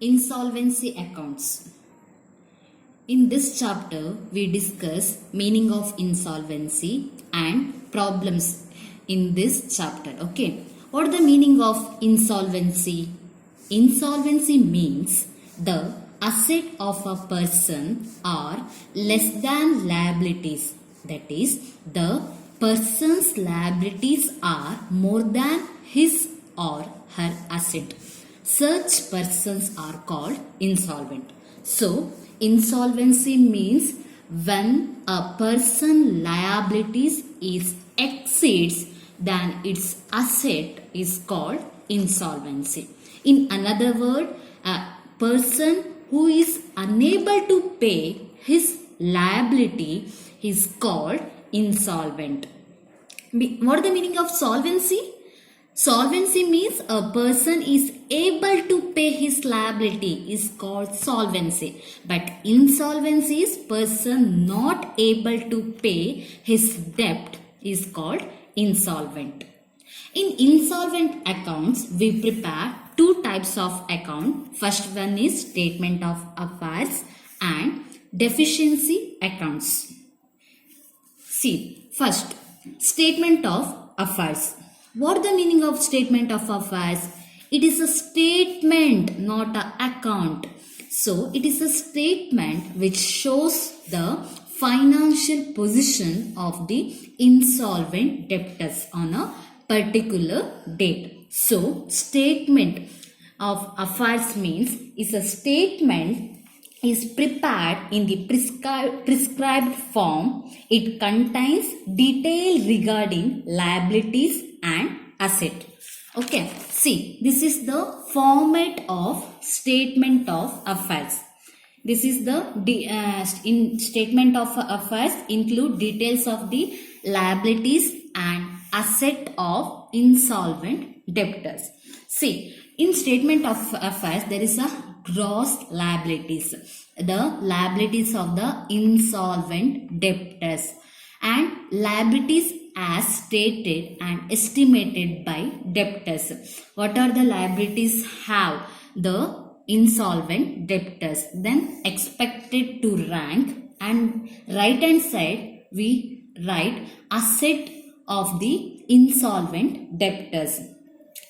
Insolvency accounts. In this chapter, we discuss meaning of insolvency and problems in this chapter. Okay, what is the meaning of insolvency? Insolvency means the asset of a person are less than liabilities. That is, the person's liabilities are more than his or her asset. Such persons are called insolvent. So, insolvency means when a person liabilities is exceeds than its asset is called insolvency. In another word, a person who is unable to pay his liability is called insolvent. What is the meaning of solvency? Solvency means a person is able to pay his liability is called solvency. But insolvency is person not able to pay his debt is called insolvent. In insolvent accounts, we prepare two types of account. First one is statement of affairs and deficiency accounts. See, first, statement of affairs. What is the meaning of statement of affairs? It is a statement, not an account. So, it is a statement which shows the financial position of the insolvent debtors on a particular date. So, statement of affairs means is a statement is prepared in the prescribed form. It contains detail regarding liabilities and asset. Okay, see, this is the format of statement of affairs. This is the in statement of affairs include details of the liabilities and asset of insolvent debtors. See, in statement of affairs there is a gross liabilities, the liabilities of the insolvent debtors, and liabilities as stated and estimated by debtors. What are the liabilities have the insolvent debtors? Then expected to rank, and right hand side we write asset of the insolvent debtors.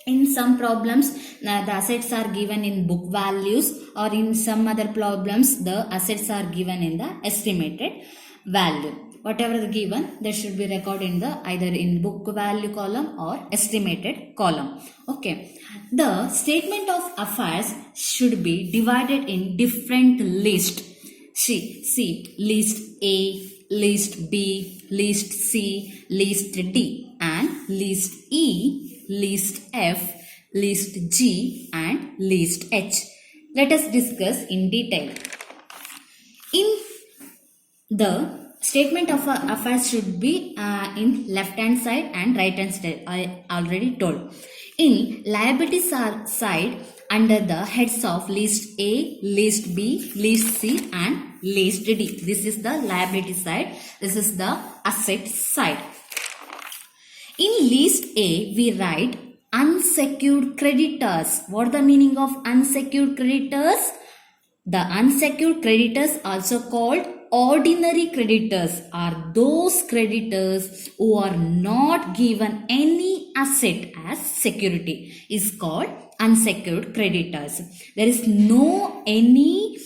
In some problems, the assets are given in book values, or in some other problems, the assets are given in the estimated value. Whatever is given, they should be recorded in the either in book value column or estimated column. Okay. The statement of affairs should be divided in different lists. See, list A, list B, list C, list D, and list E, list F, list G, and list H. Let us discuss in detail. In the statement of affairs should be in left hand side and right hand side. I already told. In liabilities side, under the heads of list A, list B, list C, and list D. This is the liability side. This is the asset side. In list A, we write unsecured creditors. What is the meaning of unsecured creditors? The unsecured creditors, also called ordinary creditors, are those creditors who are not given any asset as security, is called unsecured creditors. There is no any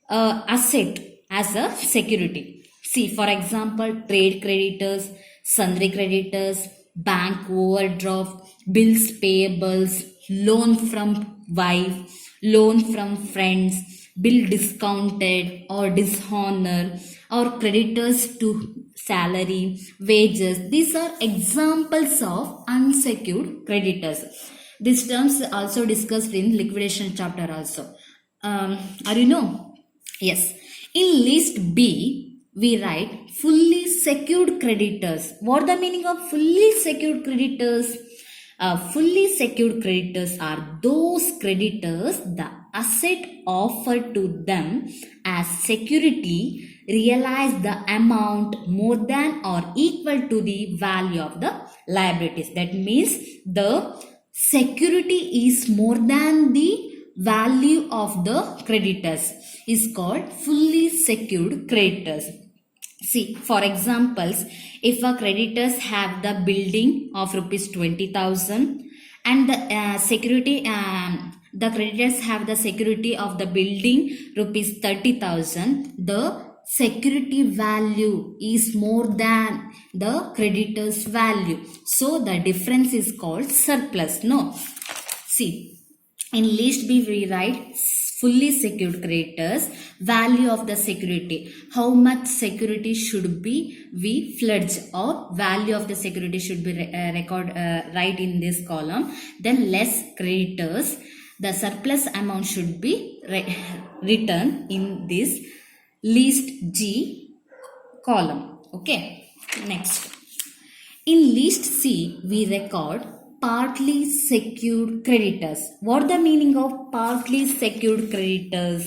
asset as a security. See, for example, trade creditors, sundry creditors, bank overdraft, bills payables, loan from wife, loan from friends, bill discounted or dishonor, or creditors to salary, wages. These are examples of unsecured creditors. These terms also discussed in liquidation chapter also. Are you know? Yes. In list B, we write fully secured creditors. What is the meaning of fully secured creditors? Fully secured creditors are those creditors the asset offered to them as security realize the amount more than or equal to the value of the liabilities. That means the security is more than the value of the creditors is called fully secured creditors. See, for examples, if a creditors have the building of rupees 20,000 and the security, the creditors have the security of the building rupees 30,000, the security value is more than the creditor's value. So the difference is called surplus. No. See, in list B we write fully secured creditors, value of the security. How much security should be we pledge, or value of the security should be right in this column. Then less creditors, the surplus amount should be written in this list G column. Okay, next. In list C, we record partly secured creditors. What the meaning of partly secured creditors?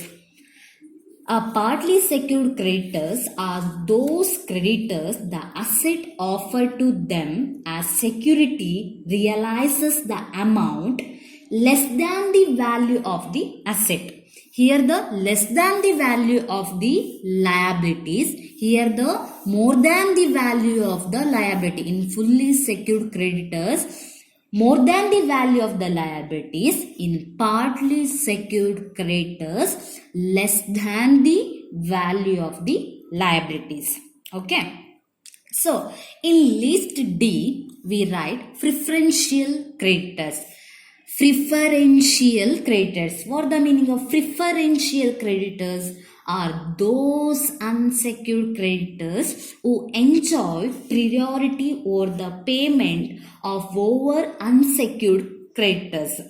Partly secured creditors are those creditors the asset offered to them as security realizes the amount less than the value of the asset. Here the less than the value of the liabilities. Here the more than the value of the liability. In fully secured creditors, more than the value of the liabilities. In partly secured creditors, less than the value of the liabilities. Okay. So, in list D, we write preferential creditors. Preferential creditors. What the meaning of preferential creditors? Are those unsecured creditors who enjoy priority over the payment of over unsecured creditors.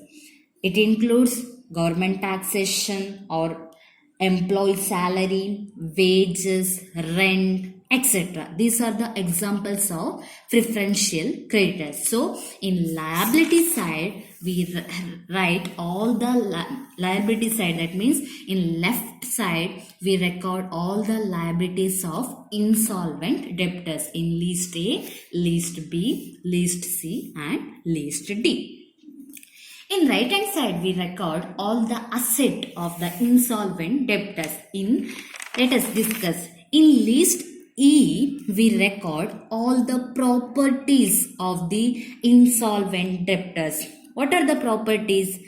It includes government taxation or employee salary, wages, rent, etc. These are the examples of preferential creditors. So, in liability side, we write all the liability side. That means in left side, we record all the liabilities of insolvent debtors in list A, list B, list C and list D. In right hand side, we record all the asset of the insolvent debtors. Let us discuss. In list E, we record all the properties of the insolvent debtors. What are the properties?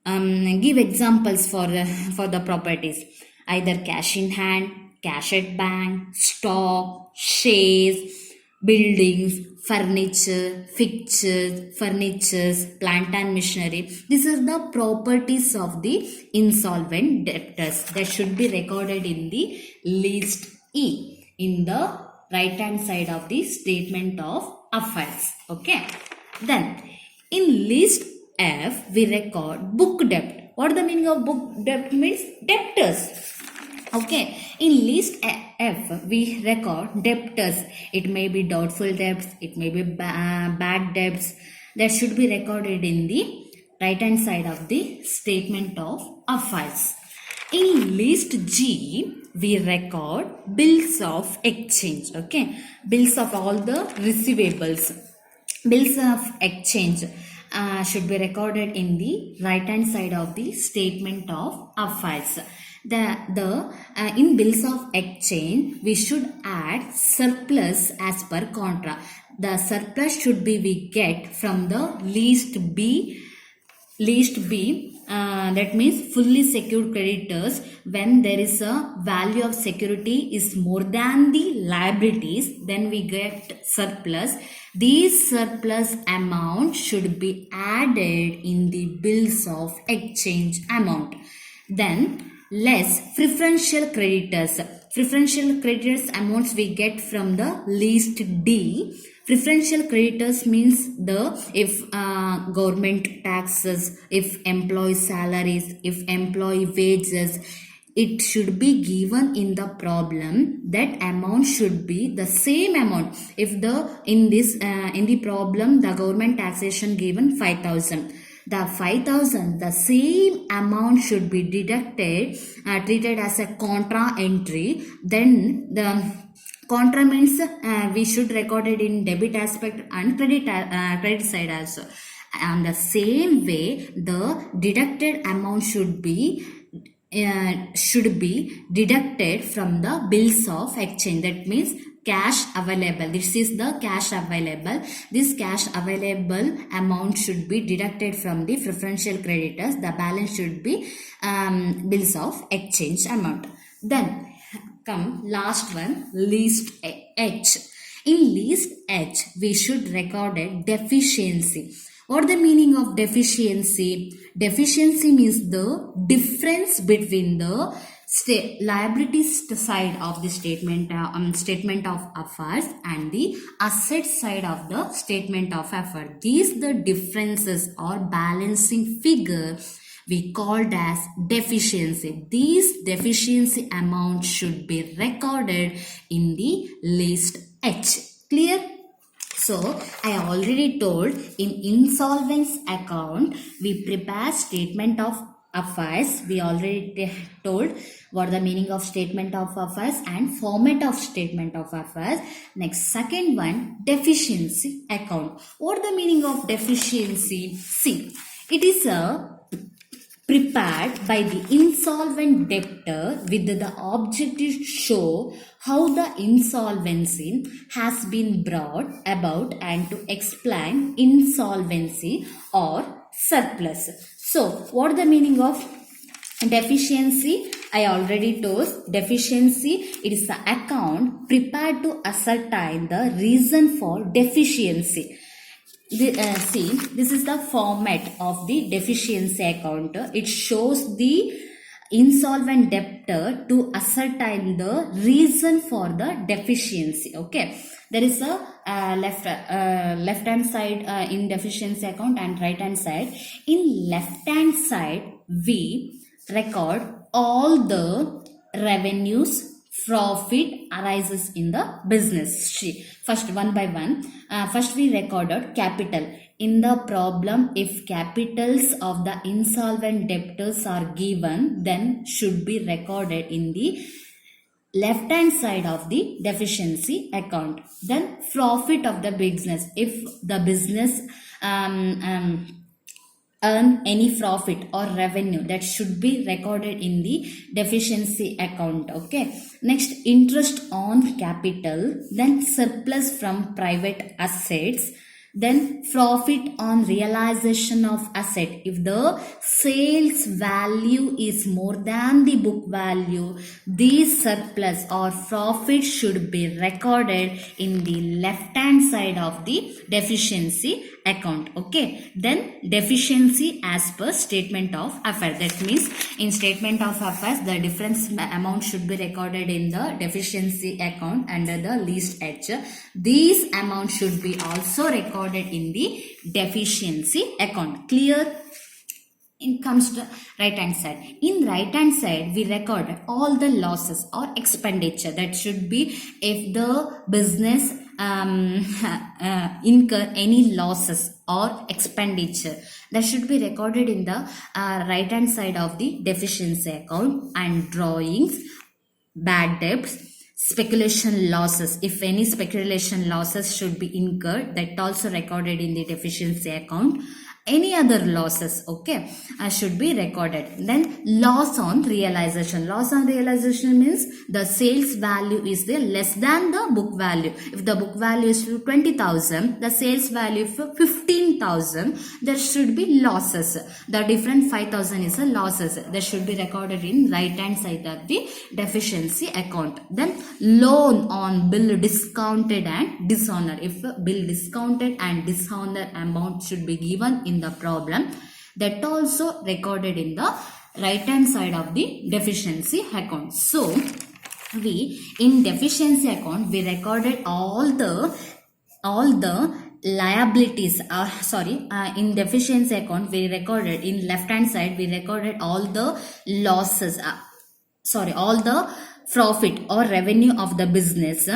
Give examples for the properties. Either cash in hand, cash at bank, stock, shares, buildings, furniture, fixtures, plant and machinery. These are the properties of the insolvent debtors that should be recorded in the list E in the right hand side of the statement of affairs. Okay. Then in list F, we record book debt. What the meaning of book debt means? Debtors. Okay. In list F, we record debtors. It may be doubtful debts. It may be bad debts. That should be recorded in the right hand side of the statement of affairs. In list G, we record bills of exchange. Okay. Bills of all the receivables. Bills of exchange should be recorded in the right hand side of the statement of affairs. In bills of exchange, we should add surplus as per contra. The surplus should be we get from the list B. That means fully secured creditors. When there is a value of security is more than the liabilities, then we get surplus. These surplus amount should be added in the bills of exchange amount. Then less preferential creditors. Preferential creditors amounts we get from the list D. Preferential creditors means if government taxes, if employee salaries, if employee wages, it should be given in the problem. That amount should be the same amount. If in the problem the government taxation given 5,000. The 5,000, the same amount should be deducted, treated as a contra entry. Then the contra means we should record it in debit aspect and credit side also. And the same way, the deducted amount should be deducted from the bills of exchange. That means cash available. This is the cash available. This cash available amount should be deducted from the preferential creditors. The balance should be bills of exchange amount. Then come last one, least H. In least H, we should record a deficiency. What the meaning of deficiency? Deficiency means the difference between the liabilities side of the statement of affairs and the asset side of the statement of affairs. These the differences or balancing figure we called as deficiency. These deficiency amounts should be recorded in the list H. Clear? So, I already told in insolvency account, we prepare statement of affairs. We already told what the meaning of statement of affairs and format of statement of affairs. Next, second one, deficiency account. What the meaning of deficiency? See, it is a prepared by the insolvent debtor with the objective to show how the insolvency has been brought about and to explain insolvency or surplus. So, what is the meaning of deficiency? I already told deficiency. It is the account prepared to ascertain the reason for deficiency. See, this is the format of the deficiency account. It shows the insolvent debtor to ascertain the reason for the deficiency. Okay, there is a left hand side in deficiency account and right hand side. In left hand side, we record all the revenues, profit arises in the business. First, one by one. First, we recorded capital. In the problem, if capitals of the insolvent debtors are given, then should be recorded in the left hand side of the deficiency account. Then, profit of the business. If the business earn any profit or revenue, that should be recorded in the deficiency account. Okay, next, interest on capital, then surplus from private assets, then profit on realization of asset. If the sales value is more than the book value, these surplus or profit should be recorded in the left hand side of the deficiency account. Okay, then deficiency as per statement of affairs. That means in statement of affairs, the difference amount should be recorded in the deficiency account under the least H. These amounts should be also recorded in the deficiency account. Clear? It comes to right hand side. In right hand side, we record all the losses or expenditure. That should be if the business incur any losses or expenditure, that should be recorded in the right hand side of the deficiency account. And drawings, bad debts, speculation losses, if any speculation losses should be incurred, that also recorded in the deficiency account. Any other losses, okay, should be recorded. Then loss on realization. Loss on realization means the sales value is less than the book value. If the book value is 20,000, the sales value is 15,000, there should be losses. The different 5,000 is a losses. That should be recorded in right hand side of the deficiency account. Then loan on bill discounted and dishonor. If bill discounted and dishonor amount should be given in the problem, that also recorded in the right hand side of the deficiency account. So we in deficiency account, we recorded all the liabilities. In deficiency account, we recorded in left hand side, we recorded all the losses, all the profit or revenue of the business.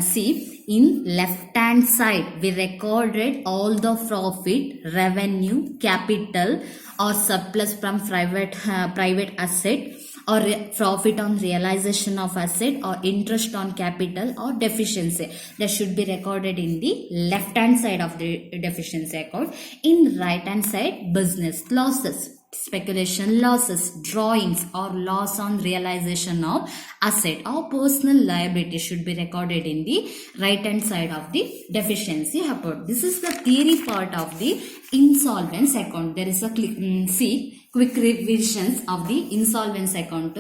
See, in left hand side, we recorded all the profit, revenue, capital or surplus from private asset or profit on realization of asset, or interest on capital, or deficiency. That should be recorded in the left hand side of the deficiency account. In right hand side, business losses, speculation losses, drawings, or loss on realization of asset or personal liability should be recorded in the right hand side of the deficiency account. This is the theory part of the insolvency account. There is a quick revisions of the insolvency account.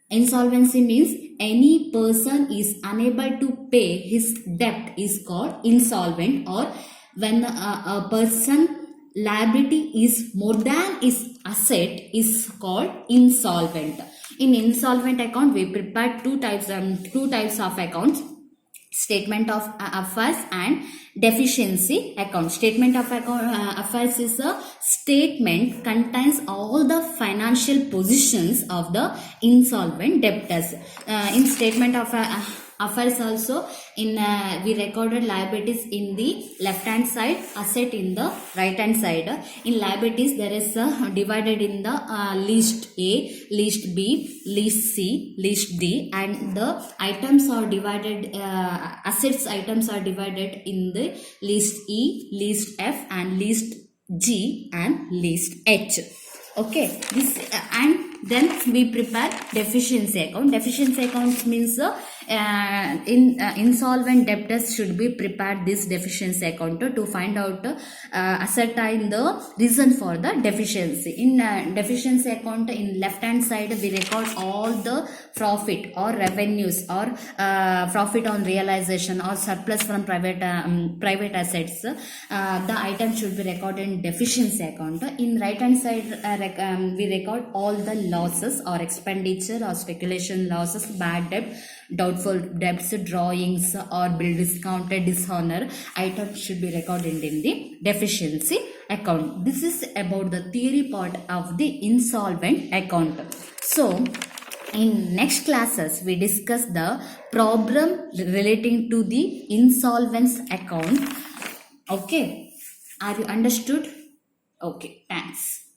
Insolvency means any person is unable to pay his debt is called insolvent, or when a person liability is more than his asset is called insolvent. In insolvent account, we prepare two types of accounts: statement of affairs and deficiency account. Statement of affairs is a statement contains all the financial positions of the insolvent debtors. In statement of affairs also, in we recorded liabilities in the left hand side, asset in the right hand side. In liabilities, there is divided in the list A, list B, list C, list D, and the items are divided, assets items are divided in the list E, list F, and list G, and list H. Okay, this and then we prepare deficiency account. Deficiency account means insolvent debtors should be prepared this deficiency account to find out ascertain the reason for the deficiency. In deficiency account, in left hand side, we record all the profit or revenues, or profit on realization, or surplus from private assets. The item should be recorded in deficiency account. In right hand side, we record all the losses or expenditure or speculation losses, bad debt, doubtful debts, drawings, or bill discounted, dishonor items should be recorded in the deficiency account. This is about the theory part of the insolvent account. So in next classes, we discuss the problem relating to the insolvency account. Okay, are you understood? Okay, thanks.